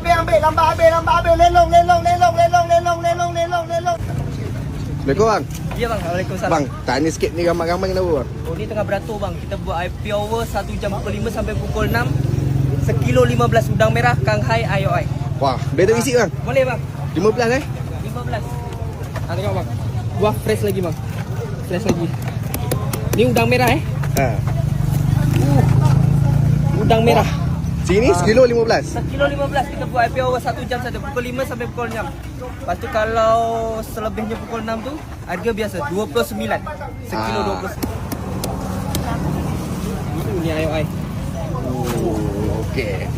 Ambil lambat ambil lelong. Assalamualaikum bang. Ya bang, Waalaikumsalam. Bang, tanya sikit ni ramai-ramai kenapa bang? Oh ni tengah beratur bang. Kita buat IP hour 1 jam pukul 5 sampai pukul 6. Sekilo 15 udang merah, Kanghai IOI. Wah, boleh tak isi bang? Boleh bang. 15 eh? 15. Tengok bang. Buah fresh lagi bang. Fresh lagi. Ni udang merah Ha. Udang merah. Sini sekilo 15. Sekilo 15 kita buat IP hour 1 jam saja pukul 5 sampai pukul 6. Lepas tu kalau selebihnya pukul 6 tu harga biasa 29. Sekilo 29. Ni IOI. Oh, okey.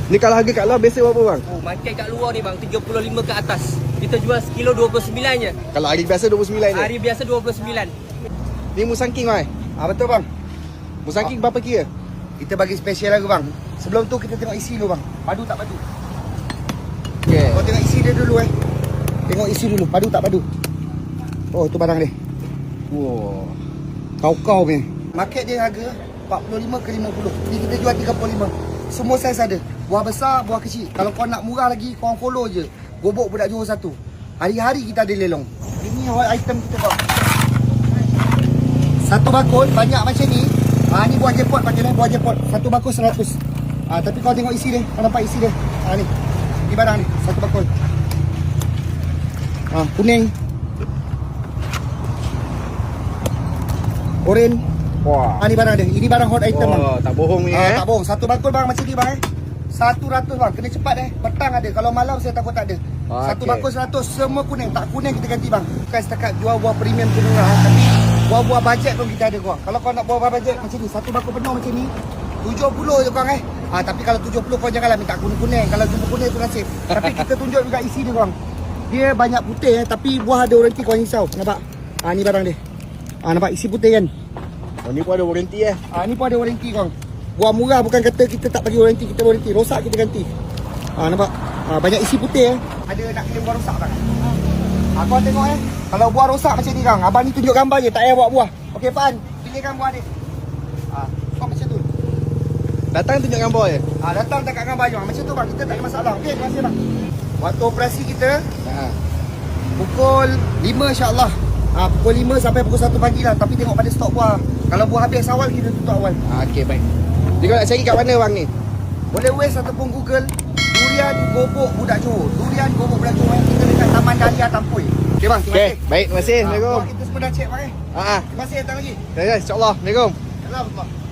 Ni kalau harga kat luar biasa berapa bang? Oh, market kat luar ni bang 35 ke atas. Kita jual sekilo 29 je. Kalau hari biasa 29 je. Hari biasa 29. Ni musangking bang. Betul bang. Musangking berapa kira? Kita bagi special lagi bang. Sebelum tu kita tengok isi dulu bang. Padu tak padu? Okey. Kau tengok isi dia dulu Tengok isi dulu, padu tak padu? Oh, tu barang dia. Wow. Kau punya. Market dia harga 45 ke 50. Ni kita jual 35. Semua saiz ada. Buah besar, buah kecil. Kalau kau nak murah lagi, kau follow je. Gobok budak Johor 1. Hari-hari kita ada lelong. Ini hot item kita bang. Satu bakul banyak macam ni. Ni buah jackpot pakai buah jackpot. Satu bakul 100. Tapi kau tengok isi dia. Kau nampak isi dia. Ni. Ni barang ni. Satu bakul. Kuning. Oren. Wah. Ni barang dia. Ini barang hot item bang. Oh, tak bohong ni Tak bohong. Satu bakul bang macam ni bang 100 bang. Kena cepat Petang ada. Kalau malam saya takut tak ada. Satu bakul 100. Semua kuning. Tak kuning kita ganti bang. Bukan setakat jual buah premium tu murah. Tapi buah-buah bajet pun kita ada korang. Kalau kau nak buah-buah bajet macam ni, satu bakul penuh macam ni 70 je korang tapi kalau 70 kau janganlah minta kuning-kuning. Kalau jumpa kuning tu nasib. Tapi kita tunjuk juga isi dia korang. Dia banyak putih tapi buah ada warranty, kau risau. Nampak? Ni barang dia. Nampak isi putih kan? Oh, ni pun ada warranty Ni pun ada warranty korang. Buah murah bukan kata kita tak bagi warranty, kita warranty. Rosak kita ganti. Nampak? Banyak isi putih Ada nak claim buah rosak tak? Kau tengok kalau buah rosak macam ni kang. Abang ni tunjuk gambar je, tak payah bawa buah. Okey Fan, pilihkan buah ni. Kau macam tu. Datang tunjuk gambar je. Datang tak kat gambar je. Macam tu bang, kita tak ada masalah. Okey, terima kasih bang. Waktu operasi kita pukul 5 insya-Allah. Pukul 5 sampai pukul 1 pagi lah. Tapi tengok pada stok buah. Kalau buah habis awal kita tutup awal. Okey baik. Jadi kau nak cari kat mana bang ni? Boleh Waze ataupun Google Durian Gobok Budak Johor. Durian Gobok Budak Johor. Kita dekat Taman Dahlia Tampoi. Okey bang, terima kasih. Baik, terima kasih. Assalamualaikum. Kita semua dah cek bang Terima kasih datang lagi. InsyaAllah. Assalamualaikum. Assalamualaikum.